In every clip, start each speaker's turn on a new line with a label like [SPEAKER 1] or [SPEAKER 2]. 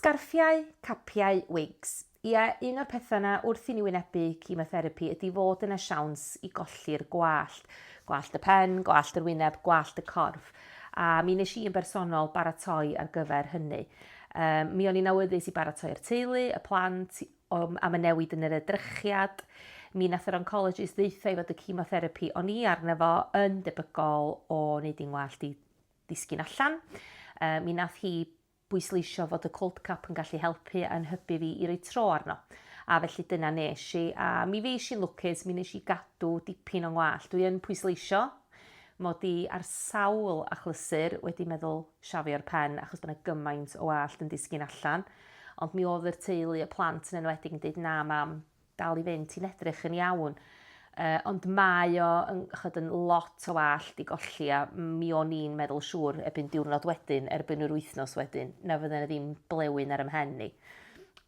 [SPEAKER 1] Sgarffiau, capiau, wigs. Ia, un o'r pethau yna wrth i ni wynebu chemotherapi ydy fod yn y siawns i golli'r gwallt. Gwallt y pen, gwallt yr wyneb, gwallt y corff. A mi nes i yn bersonol baratoi ar gyfer hynny. Mi o'n i'n awyddus i baratoi'r teulu, y plant, am y newid yn yr edrychiad. Mi nath yr oncologist ddeutha i fod y chemotherapi o'n i arno fo yn debygol o wneud i'n wallt i disgyn allan. Mi nath hi bwysleisio fod y cold cap yn gallu helpu a'n hybu fi i roi tro arno. A felly dyna nes i. A mi fe i'n lwcus, mi nes i gadw dipyn o'n wallt. Dwi yn pwysleisio mod i ar sawl achlysur wedi meddwl siafio'r pen achos bod yna gymaint o wallt yn disgyn allan. Ond mi oedd yr teulu y plant yn enwedig yn dweud na mam, dal i fynd, ti'n edrych yn iawn. Ond mae o yn lot o wallt i golli a mi o'n i'n meddwl siŵr erbyn diwrnod wedyn, erbyn yr wythnos wedyn, na fydden ddim blewyn ar ymhen ni.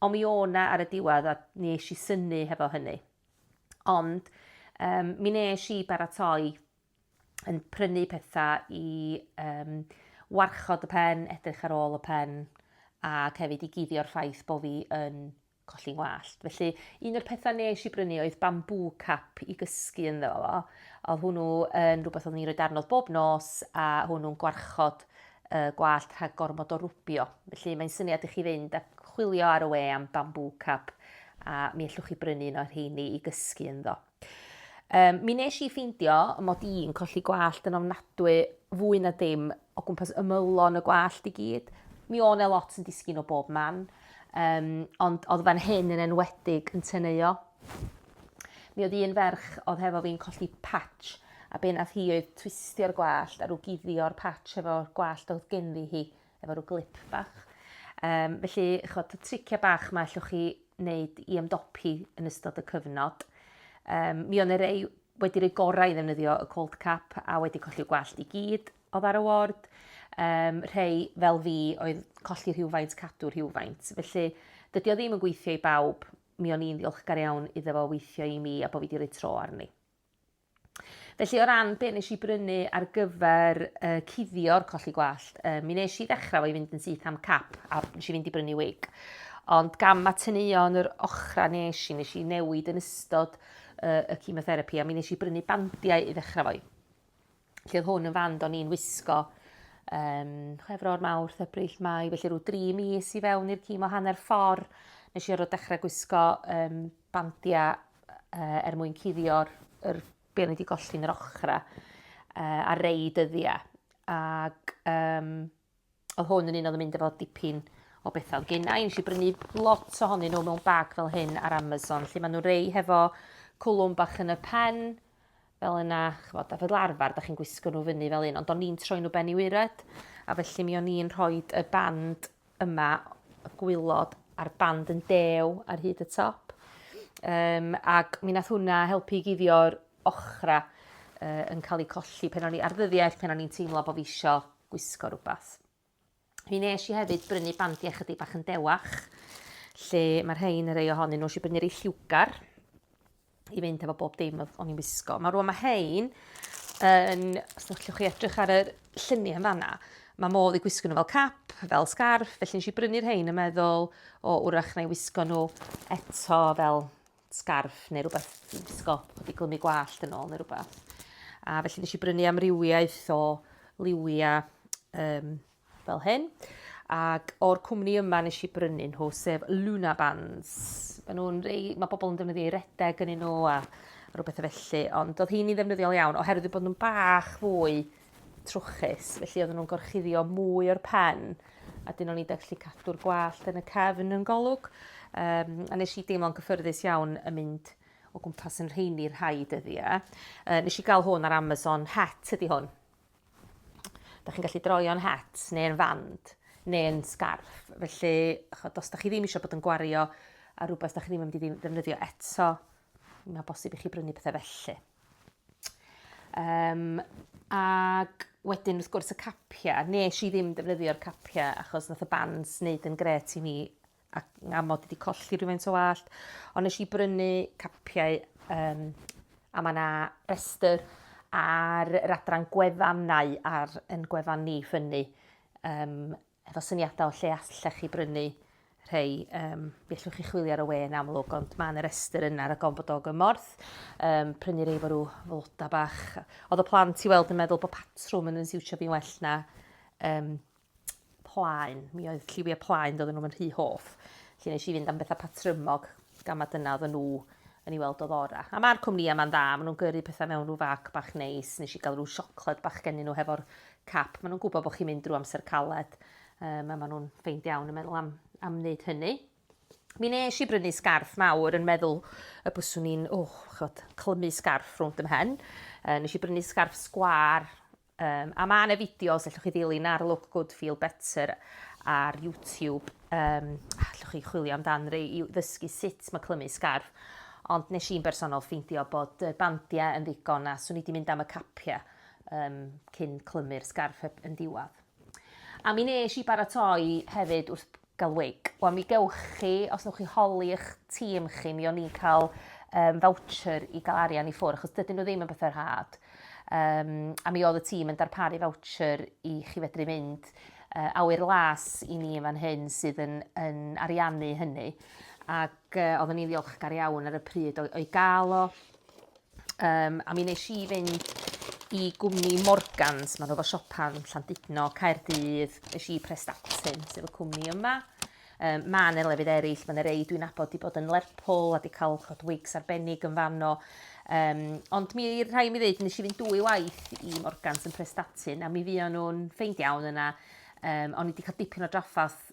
[SPEAKER 1] Ond mi o'na ar y diwedd a nes i synnu hefo hynny. Ond mi nes i baratoi yn prynu pethau i warchod y pen, edrych ar ôl y pen, ac hefyd i guddio'r ffaith bod fi yn colli'n wallt. Felly, un o'r pethau nes i brynu oedd bamboo cap i gysgu ynddo fo. Oedd hwnnw yn rhywbeth oedd ni'n rhoi darnodd bob nos a hwnnw'n gwarchod gwallt rhag gormod o rwbio. Felly, mae'n syniad i chi fynd a chwilio ar y we am bamboo cap a mi allwch chi brynu un o'r rheini i gysgu ynddo. Mi nes i ffeindio mod i'n colli gwallt yn ofnadwy fwy na dim o gwmpas ymylon y gwallt i gyd. Mi o'n e lot yn disgyn o bob man. Ond oedd fan hyn yn enwedig yn teneuo. Mi oedd un ferch oedd hefo fi'n colli patch a be nath hi oedd twistio'r gwallt a rhyw guddio'r patch efo'r gwallt oedd ganddi hi efo rhyw glip bach. Felly, chod, y tricia bach mae allwch chi wneud i ymdopi yn ystod y cyfnod. Mi o'n rei wedi rhoi gorau i ddefnyddio y cold cap a wedi colli gwallt i gyd oedd ar y ward. Rhei fel fi oedd colli rhywfaint, cadw rhywfaint. Felly, dydy o ddim yn gweithio i bawb. Mi o'n i'n ddiolchgar iawn iddo fo weithio i mi a bod fi wedi rhoi tro arni. Felly, o ran be nes i brynu ar gyfer cuddio'r colli gwallt, mi nes i ddechrau fo i fynd yn syth am cap a nes i fynd i brynu wig. Ond gam ma teneuon yr ochra nes i newid yn ystod y chemotherapi a mi nes i brynu bandiau i ddechrau fo. Felly, oedd hwn yn fand o'n i'n wisgo Chwefror, Mawrth, Ebrill, Mai, felly rhyw 3 mis i fewn i'r chemo hanner ffordd. Nes i ar o dechrau gwisgo bandiau mwyn cuddio'r be o'n i wedi golli'n yr ochra a rei dyddiau. Ac oedd hwn yn un oedd yn mynd efo dipyn o bethau. Gynna i nes i brynu lot ohonyn nhw mewn bag fel hyn ar Amazon, lle maen nhw rei hefo cwlwm bach yn y pen, fel yna, chfod, a fel arfer, da chi'n gwisgo nhw fyny fel un, ond o'n i'n troi nhw ben i wired, a felly mi o'n i'n rhoi y band yma, y gwylod, a'r band yn dew ar hyd y top. Ac mi nath hwnna helpu guddio'r ochra yn cael ei colli pen o'n i ar ddyddiaeth, pen o'n i'n teimlo bod fi isio gwisgo rhywbeth. Mi nes i hefyd brynu bandiau chydig bach yn dewach, lle mae'r rhain y rei ohonyn nhw, nes i brynu rei lliwgar, i fynd efo bob dim o'n i'n wisgo. Mae rwan mae hein, os ydych chi edrych ar y lluniau yn fanna, mae modd i gwisgo nhw fel cap, fel sgarf, felly nes i brynu'r hein yn meddwl o wrach na i wisgo nhw eto fel sgarf neu rhywbeth i wisgo, wedi glymu gwallt yn ôl neu rhywbeth. A felly nes i brynu amrywiaeth o liwiau fel hyn. Ac o'r cwmni yma nes i brynu nhw, sef Luna Bands. Mae bobl yn defnyddio i redeg yn nhw a rhywbeth felly, ond oedd hi'n ei ddefnyddiol iawn oherwydd bod nhw'n bach fwy trwchus, felly oedd nhw'n gorchuddio mwy o'r pen, a dyn nhw'n ei gallu cadw'r gwallt yn y cefn yn golwg. A nes i deimlo'n gyffyrddus iawn yn mynd o gwmpas yn rheini'r rhai dyddiau. Nes i gael hwn ar Amazon, het ydi hwn. Da chi'n gallu droi o'n het neu'n fand, neu'n sgarf. Felly, os da chi ddim eisiau bod yn gwario a rhywbeth da chi ddim yn mynd i ddefnyddio eto, mae'n bosib i chi brynu pethau felly. Ac wedyn, wrth gwrs, y capia. Nes i ddim defnyddio'r capia achos nath y bands wneud yn gret i mi a amod wedi colli rhywfaint o wallt. Ond nes i brynu capiau a mae yna restr ar yr adran gwefannau yn gwefan ni ffynnu efo syniadau o lle allech chi brynu rhai, bellwch chi chwilio ar y we yn amlwg, ond mae'n y rester yna ar y gofod o gymorth. Prynu rei fo rhyw floda bach. Oedd y plant i weld yn meddwl bod patrwm yn siwtio fi'n well na plaen. Mi oedd lliwiau plaen doedden nhw'n rhy hoff. Lle nes i fynd am bethau patrymog, gama dyna oedden nhw yn ei weld o ddora. A mae'r cwmni yma'n dda, maen nhw'n gyrru pethau mewn rhyw fac bach neis, nes i gael rhyw siocled bach gennyn nhw hefo'r cap. Maen nhw'n gwybod bod chi'n mynd drwy amser caled, a maen nhw'n ffeind iawn yn meddwl am wneud hynny. Mi nes i brynu sgarff mawr yn meddwl y byswn ni'n, clymu sgarff rhwng ymhen. Nes i brynu sgarff sgwar, a mae yna fideos, allwch chi ddilyn ar Look Good Feel Better ar YouTube. Allwch chi chwilio amdan rei i ddysgu sut mae clymu sgarff. Ond nes i'n bersonol ffeindio bod y bandiau yn ddigon a swn i wedi mynd am y capiau cyn clymu'r sgarff yn diwedd. A mi nes i baratoi hefyd wrth gael wig. Wel, mi gewch chi, os nwch chi holi eich tîm chi, mi o'n i'n cael voucher i gael arian i ffwrdd, achos dydyn nhw ddim yn bethau'r had. A mi oedd y tîm yn darparu voucher i chi fedru mynd awyr las i ni fan hyn sydd yn ariannu hynny. Ac oedden ni'n ddiolchgar iawn ar y pryd o'i gael o. A mi nes i fynd i gwmni Morgans, maen nhw fo siopan Llandudno, Caerdydd, nes i Prestatyn, sef y cwmni yma. Mae yna lefydd eraill, mae yna rei dwi'n nabod wedi bod yn Lerpwl, a wedi cael wigs arbennig yn fanno. Ond rhai mi ddeud, nes i fynd 2 waith i Morgans yn Prestatyn, a mi fuon nhw'n ffeind iawn yna. O'n i wedi cael dipyn o draffaeth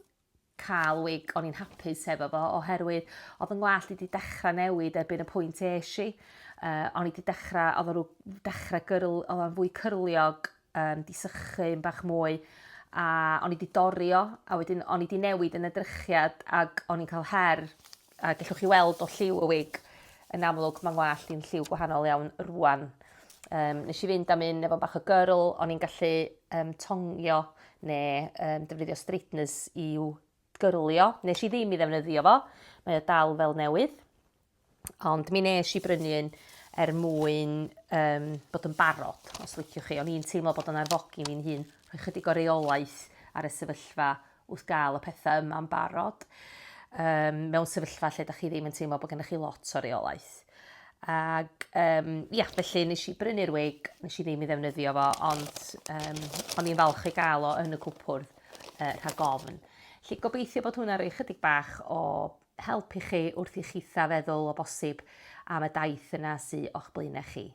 [SPEAKER 1] cael wig, o'n i'n hapus efo fo, oherwydd oedd yn gwallt wedi dechrau newid erbyn y pwynt eisi. O'n i wedi dechrau, oedd o'n fwy cyrliog, di sychu'n bach mwy, a o'n i wedi dorio, a wedyn o'n i wedi newid yn y drychiad, ac o'n i'n cael her, a gallwch chi weld o lliw y wig, yn amlwg mae'n gwallt i'n lliw gwahanol iawn rwan. Nes i fynd am un efo bach o gyrl, o'n i'n gallu tongio neu defnyddio straighteners i'w gyrlio. Nes i ddim i ddefnyddio fo, mae o dal fel newydd. Ond mi nes i brynu un mwyn bod yn barod, os liciwch chi. O'n i'n teimlo bod yn arfogi fi'n hun, rhoi chydig o reolaeth ar y sefyllfa wrth gael y pethau yma'n barod. Mewn sefyllfa lle da chi ddim yn teimlo bod gennych chi lot o reolaeth. Ac felly nes i brynu'r wig, nes i ddim i ddefnyddio fo, ond o'n i'n falch i gael o yn y cwpwrdd rhag ofn. Felly gobeithio bod hwnna'n rhoi chydig bach o helpu chi wrth i chitha feddwl o bosib am y daith yna sydd o'ch blaenau chi.